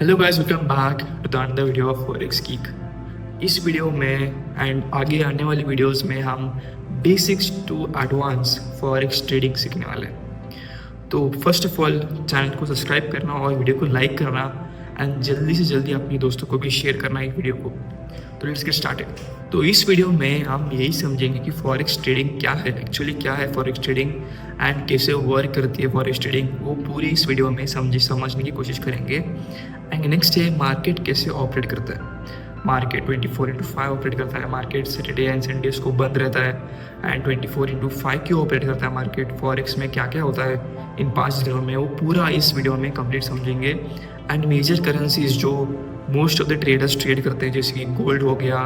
Hello guys, welcome back to the another video of forex geek. इस video में and आगे आने वाली वीडियोस में हम basics to advance forex trading सीखने वाले हैं। तो फर्स्ट ऑफ ऑल चैनल को सब्सक्राइब करना और वीडियो को लाइक करना एंड जल्दी से जल्दी अपने दोस्तों को भी शेयर करना इस वीडियो को। तो लेट्स गेट स्टार्टेड। तो इस वीडियो में हम यही समझेंगे कि फॉरेक्स ट्रेडिंग क्या है, एक्चुअली क्या है फॉरेक्स ट्रेडिंग एंड कैसे वर्क करती है फॉरेक्स ट्रेडिंग, वो पूरी इस वीडियो में समझने की कोशिश करेंगे। एंड नेक्स्ट है मार्केट कैसे ऑपरेट करता है। मार्केट 24/5 ऑपरेट करता है। मार्केट सैटरडे एंड संडेज को बंद रहता है एंड 24/5 क्यों ऑपरेट करता है मार्केट, फॉरेक्स में क्या क्या होता है इन 5 दिनों में, वो पूरा इस वीडियो में कंप्लीट समझेंगे। एंड मेजर करेंसीज जो most of the traders trade करते हैं, जैसे कि गोल्ड हो गया,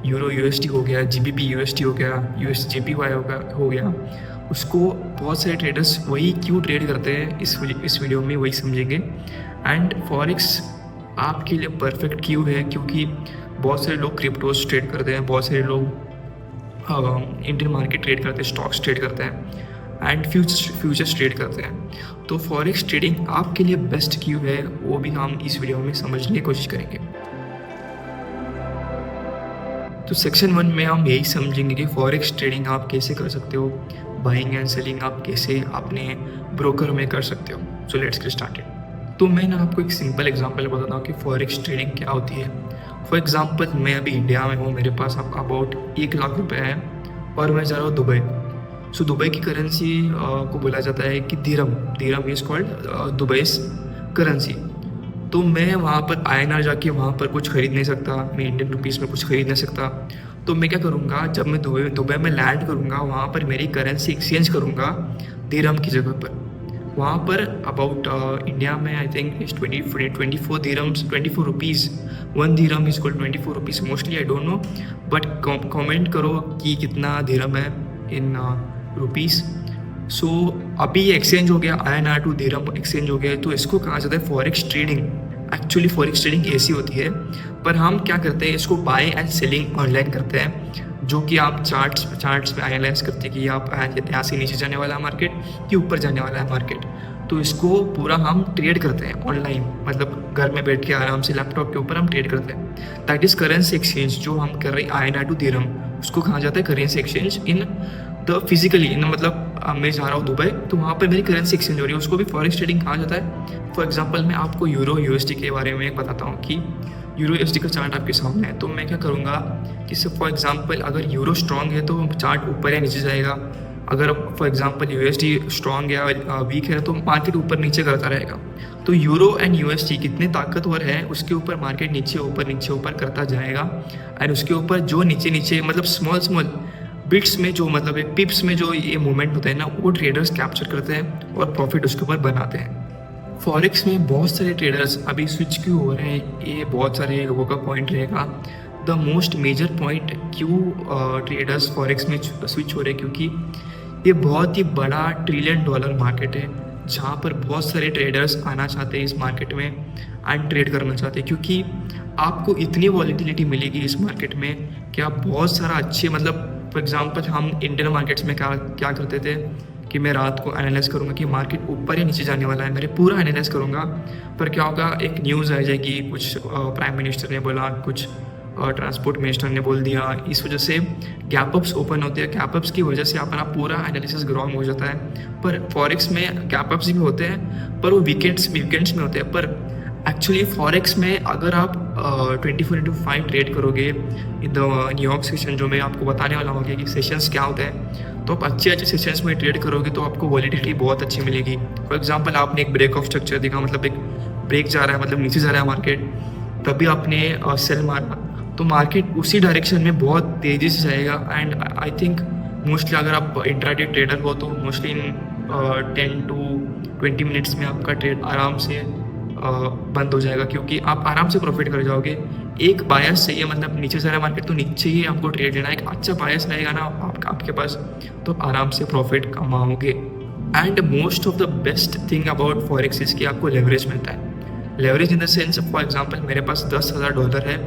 यूरो यूएसडी हो गया, जीबीपी यूएसडी हो गया, यूएसजेपीवाई हो गया, उसको बहुत सारे ट्रेडर्स वही क्यों ट्रेड करते हैं इस वीडियो में वही समझेंगे। एंड फॉरेक्स आपके लिए परफेक्ट क्यों है, क्योंकि बहुत सारे लोग क्रिप्टोज ट्रेड करते हैं, बहुत सारे लोग इंडियन मार्केट ट्रेड करते हैं, स्टॉक्स ट्रेड करते हैं एंड फ्यूचर्स ट्रेड करते हैं। तो फॉरेक्स ट्रेडिंग आपके लिए बेस्ट क्यों है वो भी हम इस वीडियो में समझने की कोशिश करेंगे। तो सेक्शन 1 में हम यही समझेंगे कि फॉरेक्स ट्रेडिंग आप कैसे कर सकते हो, बाइंग एंड सेलिंग आप कैसे अपने ब्रोकर में कर सकते हो। So let's get started. तो मैं आपको एक सिंपल एग्जांपल बताता हूँ कि फॉरेक्स ट्रेडिंग क्या होती है। फॉर एग्जांपल मैं अभी इंडिया में हूँ, मेरे पास अबाउट 1 लाख रुपए है और मैं जा रहा हूँ दुबई। सो दुबई की करेंसी को बोला जाता है कि दिरम इज कॉल्ड दुबईस करेंसी। तो मैं वहाँ पर INR जाके वहाँ पर कुछ खरीद नहीं सकता, मैं इंडियन रुपीज़ में कुछ खरीद नहीं सकता। तो मैं क्या करूँगा, जब मैं दुबई में लैंड करूँगा वहाँ पर मेरी करेंसी एक्सचेंज करूँगा दिरम की जगह पर। वहाँ पर अबाउट इंडिया में I think is 24 dirhams, 24 rupees. 1 dirham is called 24 rupees mostly, I don't know, but comment करो कि कितना दिरम है इन रुपीज़। सो अभी एक्सचेंज हो गया, INR टू दिरम एक्सचेंज हो गया। तो इसको कहा जाता है forex trading. Actually forex trading ऐसी होती है, पर हम क्या करते हैं, इसको बाय एंड सेलिंग ऑनलाइन करते हैं, जो कि आप चार्ट्स में एनालाइज करते हैं कि आप यहाँ से नीचे जाने वाला है मार्केट कि ऊपर जाने वाला है मार्केट। तो इसको पूरा हम ट्रेड करते हैं ऑनलाइन, मतलब घर में बैठ के आराम से लैपटॉप के ऊपर हम ट्रेड करते हैं। That is currency exchange. जो हम कर रहे हैं INR टू दिरम, उसको कहा जाता है currency exchange in the physically in, मतलब मैं जा रहा हूँ दुबई तो वहाँ पर मेरी करेंसी एक्सचेंज हो रही है, उसको भी फॉरेक्स ट्रेडिंग कहा जाता है। फॉर एग्जांपल मैं आपको यूरो यूएसडी के बारे में बताता हूँ कि यूरो यूएसडी का चार्ट आपके सामने है। तो मैं क्या करूँगा कि फॉर एग्जांपल अगर यूरो स्ट्रॉन्ग है तो चार्ट ऊपर या नीचे जाएगा, अगर फॉर एग्जांपल यूएसडी स्ट्रॉन्ग या वीक है तो मार्केट ऊपर नीचे करता रहेगा। तो यूरो एंड यूएसडी कितने ताकतवर है उसके ऊपर मार्केट नीचे ऊपर करता जाएगा। एंड उसके ऊपर जो नीचे मतलब स्मॉल बिट्स में जो मतलब पिप्स में जो ये मूवमेंट होता है ना, वो ट्रेडर्स कैप्चर करते हैं और प्रॉफिट उसके ऊपर बनाते हैं। फॉरेक्स में बहुत सारे ट्रेडर्स अभी स्विच क्यों हो रहे हैं, ये बहुत सारे लोगों का पॉइंट रहेगा। द मोस्ट मेजर पॉइंट क्यों ट्रेडर्स फॉरेक्स में स्विच हो रहे हैं, क्योंकि ये बहुत ही बड़ा $1 ट्रिलियन मार्केट है, जहाँ पर बहुत सारे ट्रेडर्स आना चाहते हैं इस मार्केट में एंड ट्रेड करना चाहते हैं, क्योंकि आपको इतनी वॉलिटिलिटी मिलेगी इस मार्केट में कि आप बहुत सारा अच्छे, मतलब फॉर एग्जांपल हम इंडियन मार्केट्स में क्या करते थे कि मैं रात को एनालाइज करूँगा कि मार्केट ऊपर या नीचे जाने वाला है, मेरे पूरा एनालाइज करूँगा। पर क्या होगा, एक न्यूज़ आ जाएगी, कुछ प्राइम मिनिस्टर ने बोला, कुछ ट्रांसपोर्ट मिनिस्टर ने बोल दिया, इस वजह से गैपअप्स ओपन होते हैं। गैपअप्स की वजह से अपना पूरा एनालिसिस रॉन्ग हो जाता है। पर फॉरेक्स में गैपअप्स भी होते हैं, पर वो वीकेंड्स में होते हैं। पर एक्चुअली फॉरेक्स में अगर आप 24/5 ट्रेड करोगे इन द न्यूयॉर्क सेशन, जो मैं आपको बताने वाला हूँ कि सेशंस क्या होते हैं, तो आप अच्छे सेशंस में ट्रेड करोगे तो आपको वॉलिडिटी बहुत अच्छी मिलेगी। फॉर एग्जांपल आपने एक ब्रेक ऑफ स्ट्रक्चर देखा, मतलब एक ब्रेक जा रहा है, मतलब नीचे जा रहा है मार्केट, तभी आपने सेल मारा तो मार्केट उसी डायरेक्शन में बहुत तेज़ी से जाएगा। एंड आई थिंक मोस्टली अगर आप इंट्राडे ट्रेडर हो तो मोस्टली इन 10 to 20 मिनट्स में आपका ट्रेड आराम से बंद हो जाएगा, क्योंकि आप आराम से प्रॉफिट कर जाओगे। एक बायस चाहिए, मतलब नीचे जा रहा है मार्केट तो नीचे ही आपको ट्रेड लेना है, एक अच्छा बायस रहेगा ना आपके पास, तो आराम से प्रॉफिट कमाओगे। And most of the best thing about forex is कि आपको लेवरेज मिलता है। Leverage in the sense, for example मेरे पास $10,000 है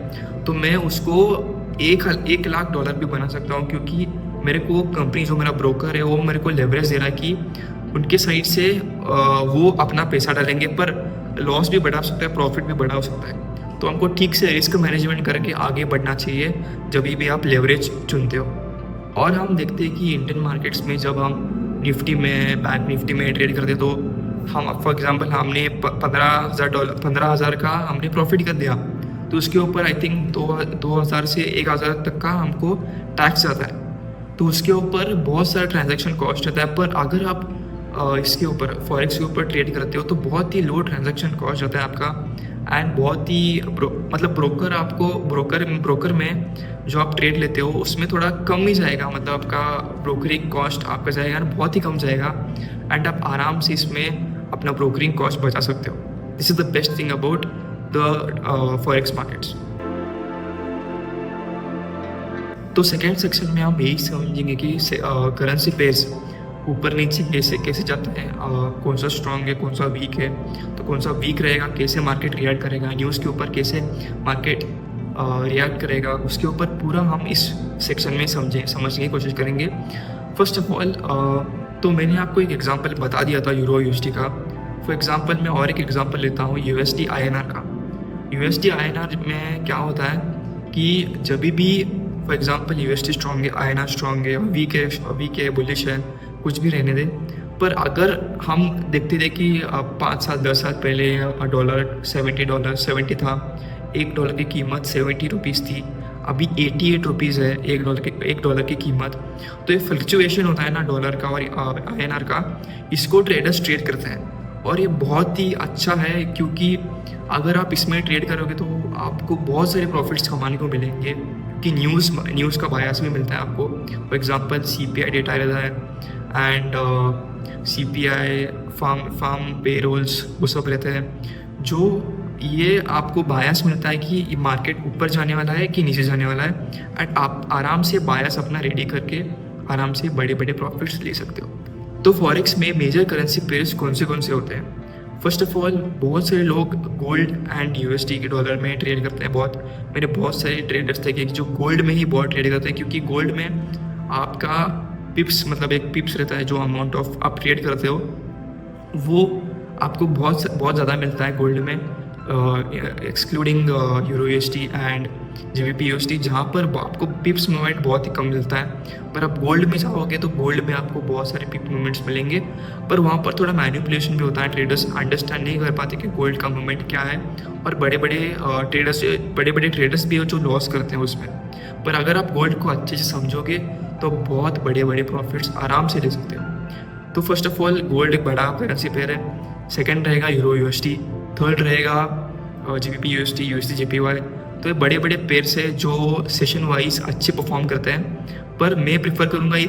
तो मैं उसको $1 लाख भी बना सकता हूँ, क्योंकि मेरे को कंपनी जो मेरा ब्रोकर है वो मेरे को लेवरेज दे रहा है कि उनके साइड से वो अपना पैसा डालेंगे, पर लॉस भी बढ़ा सकता है, प्रॉफिट भी बढ़ा सकता है। तो हमको ठीक से रिस्क मैनेजमेंट करके आगे बढ़ना चाहिए जब भी आप लेवरेज चुनते हो। और हम देखते हैं कि इंडियन मार्केट्स में जब हम निफ्टी में, बैंक निफ्टी में ट्रेड करते तो हम फॉर एग्जांपल हमने $15,000 का हमने प्रॉफिट कर दिया, तो उसके ऊपर आई थिंक 2,000 से 1,000 तक का हमको टैक्स आता है। तो उसके ऊपर बहुत सारा ट्रांजैक्शन कॉस्ट आता है। पर अगर आप इसके ऊपर फॉरेक्स के ऊपर ट्रेड करते हो तो बहुत ही लो ट्रांजैक्शन कॉस्ट आता है आपका। एंड बहुत ही मतलब ब्रोकर में जो आप ट्रेड लेते हो उसमें थोड़ा कम ही जाएगा, मतलब आपका ब्रोकरिंग कॉस्ट आपका जाएगा ना बहुत ही कम जाएगा। एंड आप आराम से इसमें अपना ब्रोकरिंग कॉस्ट बचा सकते हो। This is the best thing about the forex markets. तो सेकेंड सेक्शन में हम यही समझेंगे कि करेंसी पेयर्स ऊपर नीचे कैसे जाते हैं, कौन सा स्ट्रॉन्ग है, कौन सा वीक है। तो कौन सा वीक रहेगा, कैसे मार्केट रिएक्ट करेगा, न्यूज़ के ऊपर कैसे मार्केट रिएक्ट करेगा, उसके ऊपर पूरा हम इस सेक्शन में समझने की कोशिश करेंगे। फर्स्ट ऑफ ऑल तो मैंने आपको एक एग्जांपल बता दिया था यूरो यूएसडी का। फॉर एग्जांपल मैं और एक एग्जांपल लेता हूँ यूएसडी आईएनआर का। यूएसडी आईएनआर में क्या होता है कि जब भी फॉर एग्जांपल यूएसडी स्ट्रॉन्ग है, आईएनआर स्ट्रॉन्ग है, वीक है, बुलिश है, कुछ भी रहने दे। पर अगर हम देखते थे कि 5 साल 10 साल पहले डॉलर $70 था, $1 की कीमत ₹70 थी, अभी ₹88 है एक डॉलर की कीमत। तो ये फ्लक्चुएशन होता है ना डॉलर का और आईएनआर का, इसको ट्रेडर्स ट्रेड करते हैं। और ये बहुत ही अच्छा है क्योंकि अगर आप इसमें ट्रेड करोगे तो आपको बहुत सारे प्रॉफिट्स कमाने को मिलेंगे कि न्यूज़ का बायस भी मिलता है आपको। फॉर एग्जांपल CPI डेटा रहता है एंड CPI फार्म पेरोल्स वो सब रहते हैं, जो ये आपको बायस मिलता है कि मार्केट ऊपर जाने वाला है कि नीचे जाने वाला है। एंड आप आराम से बायस अपना रेडी करके आराम से बड़े बड़े प्रॉफिट्स ले सकते हो। तो फॉरेक्स में मेजर करेंसी पेयर्स कौन से होते हैं? फर्स्ट ऑफ ऑल बहुत सारे लोग गोल्ड एंड यूएसडी के डॉलर में ट्रेड करते हैं। मैंने बहुत सारे ट्रेडर्स देखे जो गोल्ड में ही बहुत ट्रेड करते हैं, क्योंकि गोल्ड में आपका पिप्स, मतलब एक पिप्स रहता है, जो अमाउंट ऑफ आप ट्रेड करते हो वो आपको बहुत ज़्यादा मिलता है गोल्ड में, excluding euro USD and GBP USD, जहाँ पर आपको पिप्स मूवमेंट बहुत ही कम मिलता है। पर आप गोल्ड में जाओगे तो गोल्ड में आपको बहुत सारे पिप मूवमेंट्स मिलेंगे, पर वहाँ पर थोड़ा मैनिपुलेशन भी होता है। ट्रेडर्स अंडरस्टैंड नहीं कर पाते कि गोल्ड का मूवमेंट क्या है, और बड़े बड़े ट्रेडर्स भी हो जो लॉस करते हैं उसमें। पर अगर आप गोल्ड को अच्छे से समझोगे तो बहुत बड़े बड़े प्रॉफिट्स आराम से ले सकते हो। तो फर्स्ट ऑफ ऑल गोल्ड एक बड़ा करेंसी पेयर है। सेकंड रहेगा यूरो यूएसडी, थर्ड रहेगा जीबीपी यूएसडी, यूएसडी जेपीवाई। तो ये बड़े बड़े पेयर्स है जो सेशन वाइज अच्छे परफॉर्म करते हैं। पर मैं प्रेफर करूँगा ये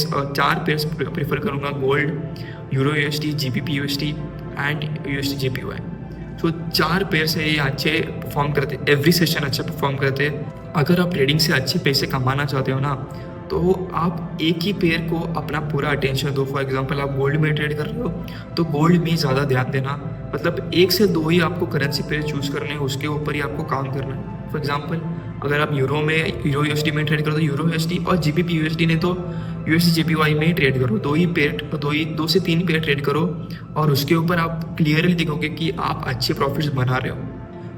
चार पेयर्स प्रेफर करूँगा, gold, euro USD, GBP USD and USD JPY. तो 4 पेयर्स है ये अच्छे परफॉर्म करते, एवरी सेशन अच्छा परफॉर्म करते। अगर आप ट्रेडिंग से अच्छे पैसे कमाना चाहते हो ना, तो आप एक ही पेयर को अपना पूरा अटेंशन दो। फॉर एग्जांपल आप गोल्ड में ट्रेड कर रहे हो तो गोल्ड में ज़्यादा ध्यान देना, मतलब 1 से 2 ही आपको करेंसी पेयर चूज़ करने हैं, उसके ऊपर ही आपको काम करना है। फॉर एग्जांपल अगर आप यूरो यूएसडी में ट्रेड करो तो यूरो यूएसडी, और जीबीपी यूएसडी ने तो यूएसडी जेपीवाई में ही ट्रेड करो। 2 से 3 पेयर ट्रेड करो, और उसके ऊपर आप क्लियरली देखोगे कि आप अच्छे प्रॉफिट्स बना रहे हो।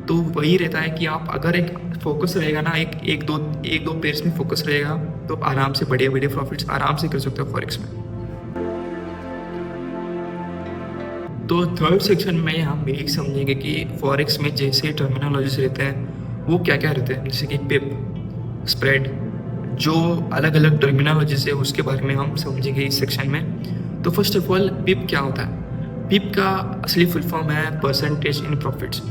तो वही रहता है कि आप अगर एक फोकस रहेगा ना, एक दो पेयर्स में फोकस रहेगा, तो आराम से बड़े बड़े प्रॉफिट्स आराम से कर सकते हो फॉरेक्स में। तो थर्ड सेक्शन में हम यही समझेंगे कि फॉरेक्स में जैसे टर्मिनोलॉजीज रहते हैं वो क्या क्या रहते हैं, जैसे कि पिप, स्प्रेड, जो अलग अलग टर्मिनोलॉजीज है उसके बारे में हम समझेंगे इस सेक्शन में। तो फर्स्ट ऑफ ऑल पिप क्या होता है? पिप का असली फुल फॉर्म है परसेंटेज इन प्रॉफिट्स।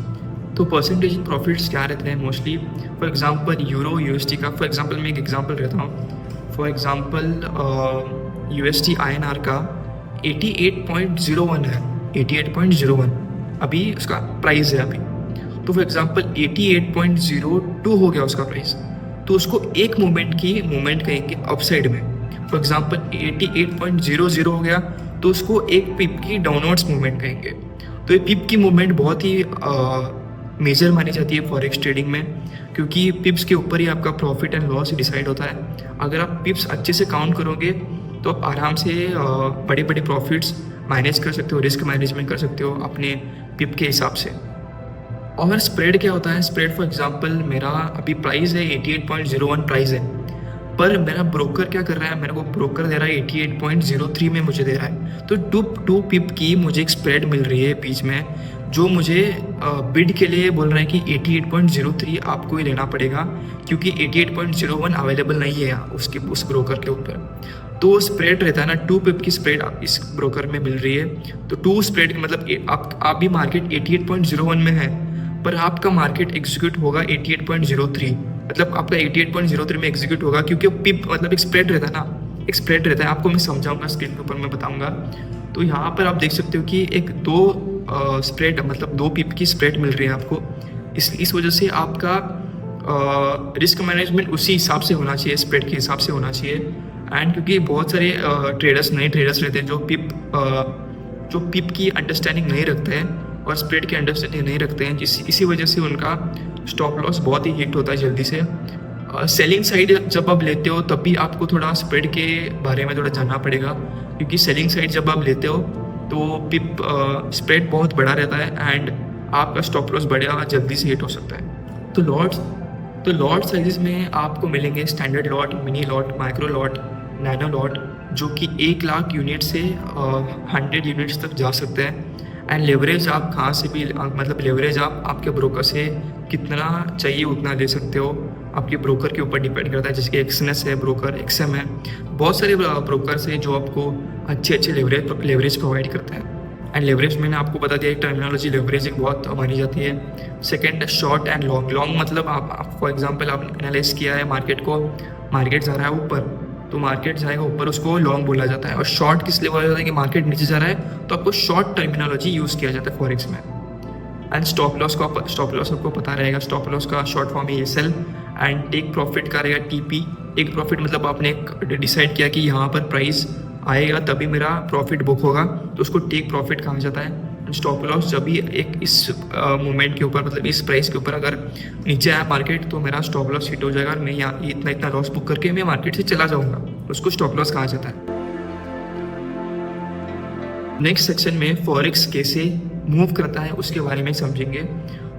तो परसेंटेज इन प्रॉफिट्स क्या रहते हैं mostly? For example euro USD का, फॉर एग्जांपल मैं एक एग्जांपल रहता हूँ। फॉर एग्जांपल यूएसडी आईएनआर का 88.01 है, 88.01 अभी उसका प्राइस है अभी। तो फॉर एग्जांपल 88.02 हो गया उसका प्राइस, तो उसको एक मूवमेंट कहेंगे अपसाइड में। फॉर एग्जांपल 88.00 हो गया तो उसको एक पिप की डाउनवर्ड्स मूवमेंट कहेंगे। तो ये पिप की मूवमेंट बहुत ही मेजर मानी जाती है फॉरेक्स ट्रेडिंग में, क्योंकि पिप्स के ऊपर ही आपका प्रॉफिट एंड लॉस डिसाइड होता है। अगर आप पिप्स अच्छे से काउंट करोगे तो आप आराम से बड़े बड़े प्रॉफिट्स मैनेज कर सकते हो, रिस्क मैनेजमेंट कर सकते हो अपने पिप के हिसाब से। और स्प्रेड क्या होता है? स्प्रेड फॉर एग्जांपल मेरा अभी प्राइस है 88.01 प्राइस है, पर मेरा ब्रोकर क्या कर रहा है, मेरे को ब्रोकर दे रहा है 88.03 में मुझे दे रहा है। तो टू पिप की मुझे एक स्प्रेड मिल रही है बीच में, जो मुझे बिड के लिए बोल रहा है कि 88.03 आपको ही लेना पड़ेगा, क्योंकि 88.01 अवेलेबल नहीं है उसके उस ब्रोकर के ऊपर। तो स्प्रेड रहता है ना, 2 पिप की स्प्रेड इस ब्रोकर में मिल रही है। तो 2 स्प्रेड मतलब आप भी मार्केट 88.01 में है, पर आपका मार्केट एग्जीक्यूट होगा 88.03, मतलब आपका 88.03 में एग्जीक्यूट होगा, क्योंकि पिप मतलब एक स्प्रेड रहता है ना, एक स्प्रेड रहता है। आपको मैं समझाऊंगा, स्क्रीन के ऊपर मैं बताऊंगा। तो यहाँ पर आप देख सकते हो कि एक दो स्प्रेड मतलब 2 पिप की स्प्रेड मिल रही है आपको। इस वजह से आपका रिस्क मैनेजमेंट उसी हिसाब से होना चाहिए, स्प्रेड के हिसाब से होना चाहिए। एंड क्योंकि बहुत सारे नए ट्रेडर्स रहते हैं जो पिप की अंडरस्टैंडिंग नहीं रखते हैं और स्प्रेड की अंडरस्टैंडिंग नहीं रखते हैं, इसी वजह से उनका स्टॉप लॉस बहुत ही हिट होता है जल्दी से। सेलिंग साइड जब आप लेते हो तब भी आपको थोड़ा स्प्रेड के बारे में थोड़ा जानना पड़ेगा, क्योंकि सेलिंग साइड जब आप लेते हो तो पिप स्प्रेड बहुत बड़ा रहता है एंड आपका स्टॉप लॉस बढ़िया जल्दी से हिट हो सकता है। तो लॉट साइजेस में आपको मिलेंगे standard lot, mini lot, micro lot, nano lot, जो कि 1 लाख यूनिट से 100 यूनिट्स तक जा सकते हैं। एंड लेवरेज आप कहाँ से भी मतलब लेवरेज आप आपके ब्रोकर से कितना चाहिए उतना ले सकते हो, आपके ब्रोकर के ऊपर डिपेंड करता है। जैसे कि एक्सनेस है ब्रोकर, एक्सएम है, बहुत सारे ब्रोकर्स हैं जो आपको अच्छे लेवरेज प्रोवाइड करते हैं। एंड लेवरेज मैंने आपको बता दिया, एक टर्मिनोलॉजी लेवरेजिंग बहुत मानी जाती है। Second short and long. Long मतलब आप फॉर एग्जांपल आपने एनालाइज किया है मार्केट को, मार्केट जा रहा है ऊपर तो मार्केट जाएगा ऊपर, उसको लॉन्ग बोला जाता है। और शॉर्ट किस लिए बोला जाता है कि मार्केट नीचे जा रहा है तो आपको शॉर्ट टर्मिनोलॉजी यूज़ किया जाता है फॉरेक्स में। एंड स्टॉप लॉस आपको पता रहेगा, स्टॉप लॉस का शॉर्ट फॉर्म है एसएल। एंड टेक प्रॉफिट का रहेगा टीपी। टेक प्रॉफिट मतलब आपने डिसाइड किया कि यहाँ पर प्राइस आएगा तभी मेरा प्रॉफिट बुक होगा, तो उसको टेक प्रॉफिट कहा जाता है। स्टॉप लॉस जब भी एक इस मोमेंट के ऊपर मतलब इस प्राइस के ऊपर अगर नीचे आया मार्केट तो मेरा स्टॉप लॉस हिट हो जाएगा, मैं यहाँ इतना लॉस बुक करके मैं मार्केट से चला जाऊँगा, उसको स्टॉप लॉस कहा जाता है। नेक्स्ट सेक्शन में फॉरेक्स कैसे मूव करता है उसके बारे में समझेंगे।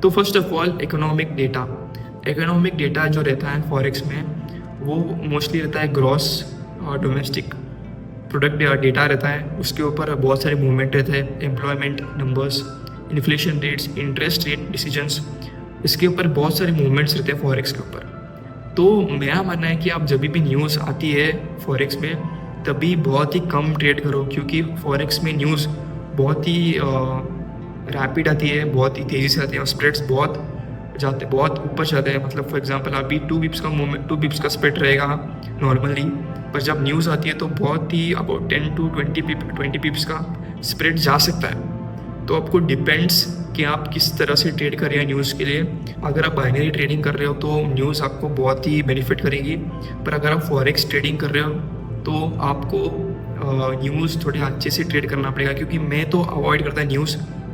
तो first of all economic data जो रहता है फॉरेक्स में वो मोस्टली रहता है ग्रॉस और डोमेस्टिक प्रोडक्ट डेटा रहता है। उसके ऊपर बहुत सारे मूवमेंट रहते हैं, employment numbers, inflation rates, interest rate decisions, इसके ऊपर बहुत सारे मूवमेंट्स रहते हैं फॉरेक्स के ऊपर। तो मेरा मानना है कि आप जब भी न्यूज़ आती है फॉरेक्स में तभी बहुत ही कम ट्रेड करो, क्योंकि फॉरेक्स में न्यूज़ बहुत ही रैपिड आती है, बहुत ही तेज़ी से आती है और स्प्रेड्स बहुत ऊपर जाते हैं। मतलब फॉर एग्जांपल अभी 2 बिप्स का स्प्रेड रहेगा नॉर्मली, पर जब न्यूज़ आती है तो बहुत ही अबाउट 10 to 20 पिप्स का स्प्रेड जा सकता है। तो आपको डिपेंड्स कि आप किस तरह से ट्रेड कर रहे हैं न्यूज़ के लिए। अगर आप बाइनरी ट्रेडिंग कर रहे हो तो न्यूज़ आपको बहुत ही बेनिफिट करेगी, पर अगर आप फॉरेक्स ट्रेडिंग कर रहे हो तो आपको न्यूज़ थोड़े अच्छे से ट्रेड करना पड़ेगा। क्योंकि मैं तो अवॉइड करता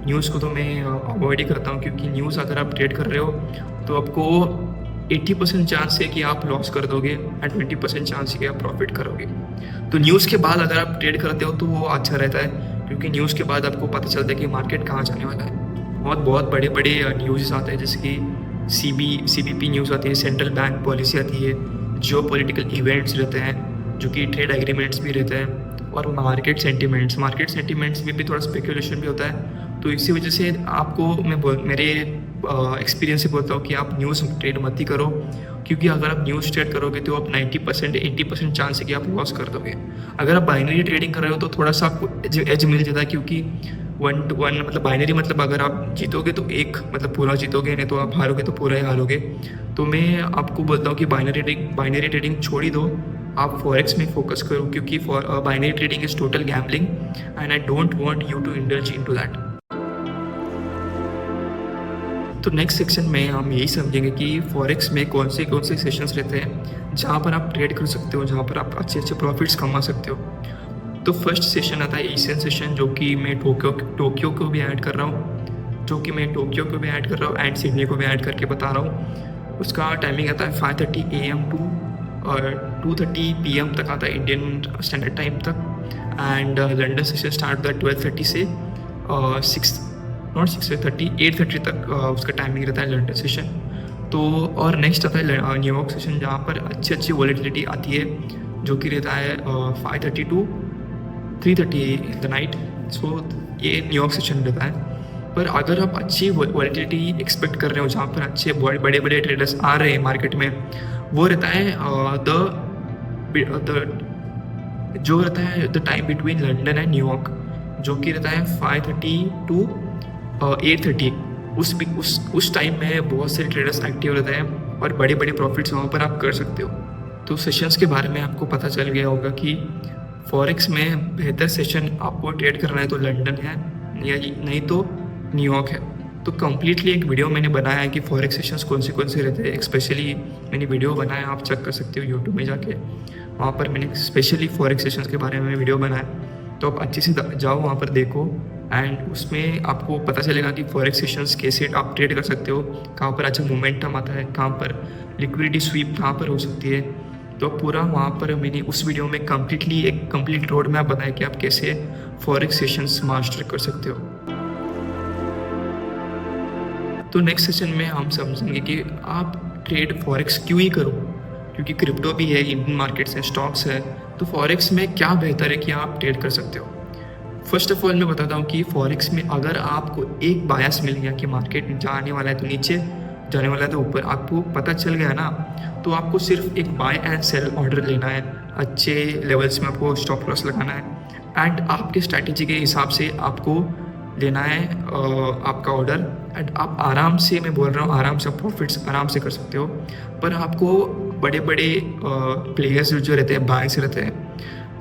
न्यूज़ को तो मैं अवॉइड ही करता हूँ, क्योंकि न्यूज़ अगर आप ट्रेड कर रहे हो तो आपको 80% चांस है कि आप लॉस कर दोगे एंड 20% चांस है कि आप प्रॉफिट करोगे। तो न्यूज़ के बाद अगर आप ट्रेड करते हो तो वो अच्छा रहता है, क्योंकि न्यूज़ के बाद आपको पता चलता है कि मार्केट कहाँ जाने वाला है। बहुत बड़े न्यूज़ आते हैं, जैसे कि CBP न्यूज़ आती है, सेंट्रल बैंक पॉलिसी आती है, जियोपॉलिटिकल इवेंट्स रहते हैं जो कि ट्रेड एग्रीमेंट्स भी रहते हैं, और मार्केट सेंटिमेंट्स में भी थोड़ा स्पेकुलेशन भी होता है। तो इसी वजह से आपको मेरे एक्सपीरियंस से बोलता हूँ कि आप न्यूज़ ट्रेड मत ही करो, क्योंकि अगर आप न्यूज़ ट्रेड करोगे तो आप 80% चांस है कि आप लॉस कर दोगे। अगर आप बाइनरी ट्रेडिंग कर रहे हो तो थोड़ा सा आपको एज मिल जाता है, क्योंकि 1 to 1 मतलब बाइनरी मतलब अगर आप जीतोगे तो एक मतलब पूरा जीतोगे, नहीं तो आप हारोगे तो पूरा ही हारोगे। तो मैं आपको बोलता हूँ कि बाइनरी ट्रेडिंग छोड़ ही दो, आप फॉरेक्स में फोकस करो, क्योंकि binary trading is total gambling and I don't want you to indulge into that. तो नेक्स्ट सेक्शन में हम यही समझेंगे कि फॉरेक्स में कौन से सेशंस रहते हैं जहाँ पर आप ट्रेड कर सकते हो, जहाँ पर आप अच्छे प्रॉफिट्स कमा सकते हो। तो फर्स्ट सेशन आता है एशियन सेशन, जो कि मैं टोक्यो को भी ऐड कर रहा हूँ, एंड सिडनी को भी ऐड करके बता रहा हूँ। उसका टाइमिंग आता है 5:30 AM टू और 2:30 PM तक आता है इंडियन स्टैंडर्ड टाइम तक। एंड लंदन सेशन स्टार्ट होता है 12:30 से 6:30 8:30 तक उसका टाइमिंग रहता है लंदन सेशन। तो और नेक्स्ट आता है न्यूयॉर्क सेशन, जहाँ पर अच्छी वॉलेटिलिटी आती है, जो कि रहता है 5:30 to 3:30 इन द नाइट। सो ये न्यूयॉर्क सेशन रहता है। पर अगर आप अच्छी वॉलेटिलिटी एक्सपेक्ट कर रहे हो, जहाँ पर अच्छे बड़े बड़े ट्रेडर्स आ रहे हैं मार्केट में, वो रहता है जो रहता है the time between London and New York, जो कि रहता है 5:30 to 8:30। उस टाइम में बहुत से ट्रेडर्स एक्टिव रहते हैं और बड़े बड़े प्रॉफिट्स वहाँ पर आप कर सकते हो। तो सेशंस के बारे में आपको पता चल गया होगा कि फॉरेक्स में बेहतर सेशन आपको ट्रेड करना है तो लंदन है, या नहीं तो न्यूयॉर्क है। तो कम्प्लीटली एक वीडियो मैंने बनाया है कि फॉरेक्स सेशंस कौन से रहते हैं। स्पेशली मैंने वीडियो बनाया, आप चेक कर सकते हो यूट्यूब में जाके, वहाँ पर मैंने स्पेशली फॉरेक्स सेशंस के बारे में वीडियो बनाया। तो आप अच्छे से जाओ वहाँ पर देखो, एंड उसमें आपको पता चलेगा कि फॉरेक्स सेशंस कैसे आप ट्रेड कर सकते हो, कहाँ पर अच्छा मोमेंटम आता है, कहाँ पर लिक्विडिटी स्वीप कहाँ पर हो सकती है। तो पूरा वहाँ पर मैंने उस वीडियो में एक कंप्लीट रोड मैप बताया कि आप कैसे फॉरेक्स सेशंस मास्टर कर सकते हो। तो नेक्स्ट सेशन में हम समझेंगे कि आप ट्रेड फॉरेक्स क्यों ही करो, क्योंकि क्रिप्टो भी है, इंडियन मार्केट्स है, स्टॉक्स है। तो फॉरेक्स में क्या बेहतर है कि आप ट्रेड कर सकते हो। फर्स्ट ऑफ ऑल मैं बताता हूँ कि फॉरेक्स में अगर आपको एक बायस मिल गया कि मार्केट जाने वाला है तो नीचे, जाने वाला है तो ऊपर, आपको पता चल गया ना, तो आपको सिर्फ एक बाय एंड सेल ऑर्डर लेना है, अच्छे लेवल्स में आपको स्टॉप लॉस लगाना है, एंड आपके स्ट्रैटेजी के हिसाब से आपको लेना है आपका ऑर्डर, एंड आप आराम से, मैं बोल रहा हूँ आराम से, प्रॉफिट्स आराम से कर सकते हो। पर आपको बड़े बड़े प्लेयर्स जो रहते हैं, बायर्स रहते हैं,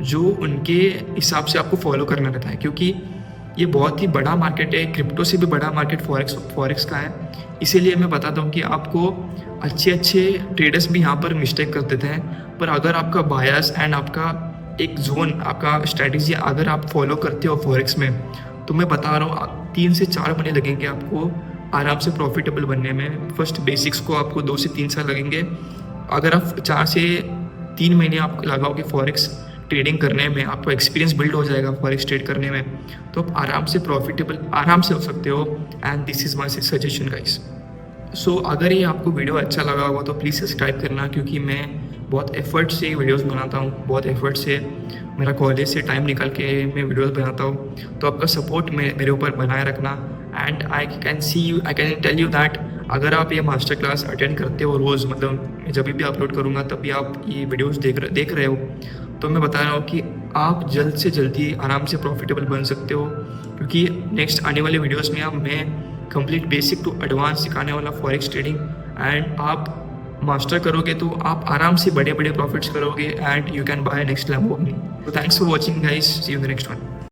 जो उनके हिसाब से आपको फॉलो करना रहता है, क्योंकि ये बहुत ही बड़ा मार्केट है, क्रिप्टो से भी बड़ा मार्केट फॉरेक्स का है। इसीलिए मैं बताता हूँ कि आपको अच्छे ट्रेडर्स भी यहाँ पर मिस्टेक कर देते हैं। पर अगर आपका बायस एंड आपका एक जोन, आपका स्ट्रैटेजी अगर आप फॉलो करते हो फॉरेक्स में, तो मैं बता रहा हूँ 3 से 4 महीने लगेंगे आपको आराम से प्रॉफिटेबल बनने में। फर्स्ट बेसिक्स को आपको 2 से 3 साल लगेंगे। अगर आप 4 से 3 महीने आप लगाओगे फॉरेक्स ट्रेडिंग करने में, आपको एक्सपीरियंस बिल्ड हो जाएगा फॉरेक्स ट्रेड करने में, तो आप आराम से प्रॉफिटेबल आराम से हो सकते हो। And this is my suggestion guys. So अगर ये आपको वीडियो अच्छा लगा होगा तो प्लीज़ सब्सक्राइब करना, क्योंकि मैं बहुत एफर्ट से वीडियोस बनाता हूँ, बहुत एफर्ट से मेरा कॉलेज से टाइम निकाल के मैं वीडियोस बनाता हूँ। तो आपका सपोर्ट मेरे ऊपर बनाए रखना। And I can tell you that अगर आप ये मास्टर क्लास अटेंड करते हो रोज़, मतलब जब भी अपलोड करूँगा तभी आप ये वीडियोस देख रहे हो, तो मैं बता रहा हूँ कि आप जल्द से जल्दी आराम से प्रॉफिटेबल बन सकते हो। क्योंकि नेक्स्ट आने वाले वीडियोस में मैं कंप्लीट बेसिक टू एडवांस सिखाने वाला फॉरेक्स ट्रेडिंग, एंड आप मास्टर करोगे तो आप आराम से बड़े प्रॉफिट्स करोगे, and you can buy next Lamborghini. तो thanks for watching guys, see you in the next one.